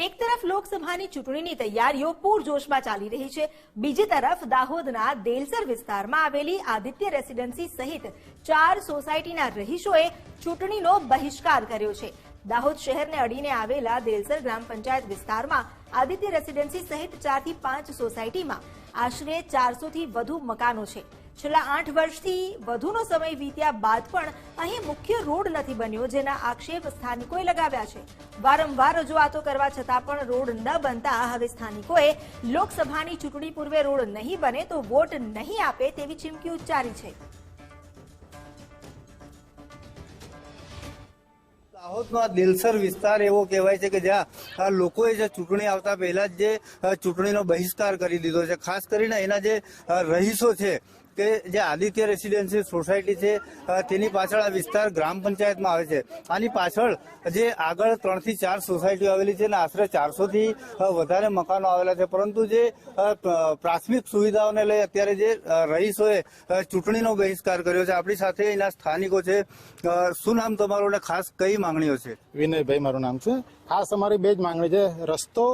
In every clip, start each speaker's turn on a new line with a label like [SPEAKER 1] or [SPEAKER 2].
[SPEAKER 1] એક તરફ લોકસભાની ચૂંટણીની તૈયારીઓ પૂરજોશમાં ચાલી રહી છે, બીજી તરફ દાહોદના દેલસર વિસ્તારમાં આવેલી આદિત્ય રેસીડેન્સી સહિત 4 સોસાયટીના રહીશોએ ચૂંટણીનો બહિષ્કાર કર્યો છે। દાહોદ શહેરને અડીને આવેલા દેલસર ગ્રામ પંચાયત વિસ્તારમાં આદિત્ય રેસીડેન્સી સહિત 4 થી 5 સોસાયટીમાં આશરે 400 થી વધુ મકાનો છે। છેલ્લા 8 વર્ષથી વધુનો સમય વીત્યા બાદ પણ અહીં મુખ્ય રોડ નથી બન્યો, જેના આક્ષેપ સ્થાનિકોએ લગાવ્યા છે। વારંવાર રજૂઆતો કરવા છતાં પણ રોડ ન બનતા હવે સ્થાનિકોએ લોકસભાની ચૂંટણી પૂર્વે રોડ નહીં બને તો વોટ નહીં આપે તેવી ચીમકી ઉચ્ચારી છે।
[SPEAKER 2] દાહોદનો દેલસર વિસ્તાર એવો કહેવાય છે કે જ્યાં લોકોએ જે ચૂંટણી આવતા પહેલા જ જે ચૂંટણીનો બહિષ્કાર કરી દીધો છે। ખાસ કરીને એના જે રહીશો છે કે જે આદિત્ય રેસીડેન્સી સોસાયટી છે તેની પાછળ આ વિસ્તાર ગ્રામ પંચાયતમાં આવે છે। આની પાછળ જે આગળ 3 થી 4 સોસાયટીઓ આવેલી છે અને આશરે 400 થી વધારે મકાનો આવેલા છે, પરંતુ જે પ્રાથમિક સુવિધાઓને લઈ અત્યારે જે રહીશોએ ચૂંટણીનો બહિષ્કાર કર્યો છે। આપણી સાથે એના સ્થાનિકો છે। શું નામ તમારું ને ખાસ કઈ માંગણીઓ છે?
[SPEAKER 3] વિનયભાઈ મારું નામ છે। ખાસ અમારી બે જ માંગણી છે, રસ્તો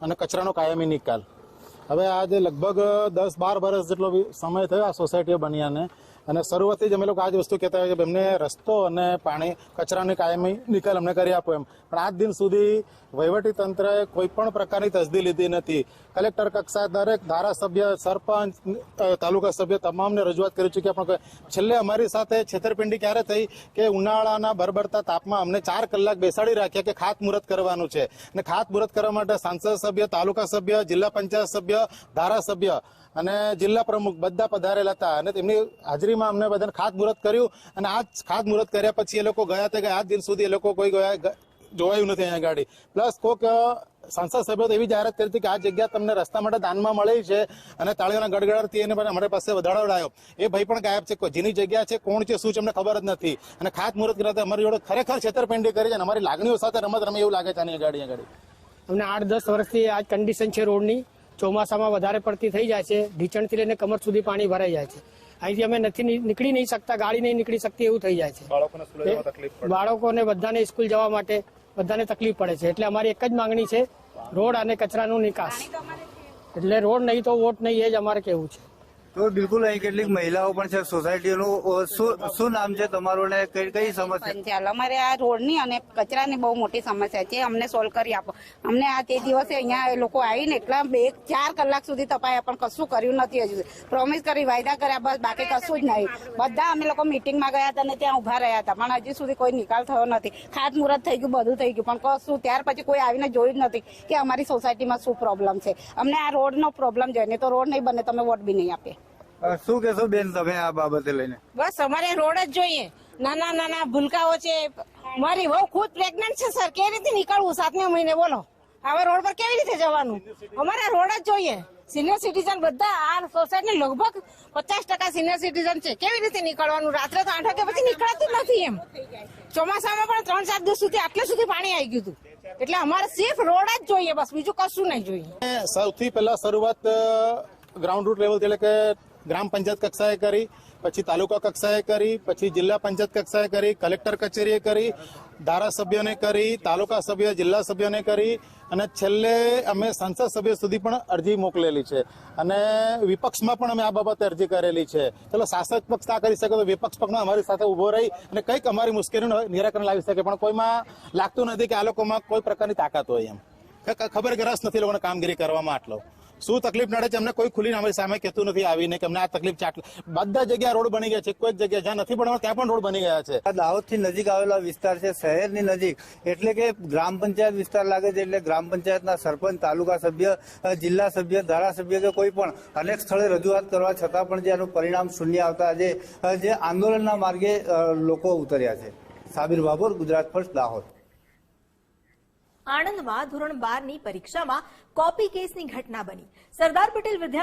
[SPEAKER 3] અને કચરાનો કાયમી નિકાલ। હવે આજે લગભગ 10-12 વર્ષ જેટલો સમય થયો આ સોસાયટીઓ બન્યાને, અને શરૂઆતથી જ અમે લોકો આ જ વસ્તુ કહેતા હોય કે અમને રસ્તો અને પાણી કચરાની કાયમી નિકાલ અમને કરી આપો એમ, પણ આજ દિન સુધી વહીવટી તંત્રએ કોઈ પણ પ્રકારની તસદી લીધી નથી। કલેક્ટર કક્ષાએ દરેક ધારાસભ્ય, સરપંચ, તાલુકા સભ્ય તમામને રજૂઆત કરી ચૂક્યા, પણ છેલ્લે અમારી સાથે છેતરપિંડી ક્યારે થઈ કે ઉનાળાના બરબરતા તાપમાં અમને 4 કલાક બેસાડી રાખ્યા કે ખાતમુહૂર્ત કરવાનું છે, અને ખાતમુહૂર્ત કરવા માટે સાંસદ સભ્ય, તાલુકા સભ્ય, જિલ્લા પંચાયત સભ્ય, ધારાસભ્ય અને જિલ્લા પ્રમુખ બધા પધારેલા હતા, અને તેમની હાજરીમાં અમને બધાને ખાતમુહૂર્ત કર્યું। અને આ ખાતમુહૂર્ત કર્યા પછી એ લોકો ગયા હતા કે આજ દિન સુધી એ લોકો કોઈ જોવાયું નથી અહીંયા ગાડી। પ્લસ કોઈક સંસદ સભ્યો તો એવી જાહેરાત કરી હતી કે આ જગ્યા તમને રસ્તા માટે દાનમાં મળી છે, અને તાળીઓના ગડગડાટથી એને અમારી પાસે વધાડાવડાયો। એ ભાઈ પણ ગાયબ છે, જેની જગ્યા છે, કોણ છે, શું છે, અમને ખબર જ નથી। અને ખાતમુહૂર્ત કર્યા અમારી જોડે ખરેખર છેતરપિંડી કરી છે, અને અમારી લાગણીઓ સાથે રમત રમે એવું લાગે છે આની ગાડી।
[SPEAKER 4] અમને 8-10 વર્ષથી આ કન્ડિશન છે રોડની। ચોમાસામાં વધારે પડતી થઈ જાય છે, ઢીચણથી લઈને કમર સુધી પાણી ભરાઈ જાય છે। અહીંથી અમે નથી નીકળી નહીં શકતા, ગાડી નહીં નીકળી શકતી એવું થઈ જાય છે। બાળકોને બધાને સ્કૂલ જવા માટે બધાને તકલીફ પડે છે, એટલે અમારી એક જ માંગણી છે, રોડ અને કચરાનો નિકાસ। એટલે રોડ નહીં તો વોટ નહીં, એ જ અમારે કહેવું છે।
[SPEAKER 2] તો બિલકુલ અહીં કેટલીક મહિલાઓ પણ છે સોસાયટીઓનું। શું નામ છે તમારું ને કઈ સમસ્યા?
[SPEAKER 5] અમારે આ રોડની અને કચરાની બહુ મોટી સમસ્યા છે, અમને સોલ્વ કરી આપો। અમને આ તે દિવસે અહીંયા લોકો આવીને એટલા 4 કલાક સુધી તપાયા પણ કશું કર્યું નથી હજુ। પ્રોમિસ કરી, વાયદા કર્યા, બસ બાકી કશું જ નહીં। બધા અમે લોકો મિટિંગમાં ગયા હતા ને ત્યાં ઉભા રહ્યા હતા, પણ હજી સુધી કોઈ નિકાલ થયો નથી। ખાતમુહૂર્ત થઈ ગયું, બધું થઈ ગયું, પણ કશું ત્યાર પછી કોઈ આવીને જોયું જ નથી કે અમારી સોસાયટીમાં શું પ્રોબ્લેમ છે। અમને આ રોડનો પ્રોબ્લેમ જોઈએ, તો રોડ નહીં બને તમે વોટ બી નહીં આપે।
[SPEAKER 2] શું કહેશો બેન તમે આ બાબતે લઈને?
[SPEAKER 6] બસ અમારે રોડ જ જોઈએ। નાના ભૂલકાઓ છે, મારી વહુ ખુદ પ્રેગ્નન્ટ છે સર, કેવી રીતે નીકળવું 7મા મહિને? બોલો હવે રોડ પર કેવી રીતે જવાનું? અમારે રોડ જ જોઈએ। સિનિયર સિટીઝન બધા આ સોસાયટી લગભગ 50% સિનિયર સિટીઝન છે, કેવી રીતે નીકળવાનું? રાત્રે તો 8 વાગ્યા પછી નીકળાતું નથી એમ। ચોમાસામાં પણ 3-4 દિવસ સુધી આટલે સુધી પાણી આવી ગયું હતું, એટલે અમારે સિર્ફ રોડ જ જોઈએ, બસ બીજું કશું નહીં જોઈએ।
[SPEAKER 3] સૌથી પહેલા શરૂઆત ગ્રાઉન્ડ રૂટ લેવલ એટલે કે ગ્રામ પંચાયત કક્ષાએ કરી, પછી તાલુકા કક્ષાએ કરી, પછી જિલ્લા પંચાયત કક્ષાએ કરી, કલેક્ટર કચેરીએ કરી, ધારાસભ્યોને કરી, તાલુકા સભ્ય, જિલ્લા સભ્યોને કરી, અને છેલ્લે અમે સંસદ સભ્ય સુધી પણ અરજી મોકલેલી છે, અને વિપક્ષમાં પણ અમે આ બાબતે અરજી કરેલી છે। ચલો શાસક પક્ષ આ કરી શકે તો વિપક્ષ પક્ષમાં અમારી સાથે ઉભો રહી અને કંઈક અમારી મુશ્કેલીનું નિરાકરણ લાવી શકે, પણ કોઈમાં લાગતું નથી કે આ લોકોમાં કોઈ પ્રકારની તાકાત હોય એમ, ખબર કે રસ નથી લોકોને કામગીરી કરવામાં। આટલો શું તકલીફ નડે છે અમને કોઈ ખુલીને અમારી સામે કહેતું નથી આવીને કે અમને આ તકલીફ છે। બધા જગ્યા રોડ બની ગયા છે, કોઈ જગ્યા જ્યાં નથી બનવા ત્યાં પણ રોડ બની ગયા છે।
[SPEAKER 2] દાહોદ થી નજીક આવેલો વિસ્તાર છે, શહેરની નજીક, એટલે કે ગ્રામ પંચાયત વિસ્તાર લાગે છે, એટલે ગ્રામ પંચાયતના સરપંચ, તાલુકા સભ્ય, જિલ્લા સભ્ય, ધારાસભ્ય કે કોઈ પણ અનેક સ્થળે રજૂઆત કરવા છતાં પણ જેનું પરિણામ શૂન્ય આવતા જે આંદોલનના માર્ગે લોકો ઉતર્યા છે। સાબિર બાબોર, ગુજરાત ફર્સ્ટ, દાહોદ।
[SPEAKER 1] આણંદમાં ધોરણ 12ની પરીક્ષામાં કોપી કેસની ઘટના બની। સરદાર પટેલ વિદ્યા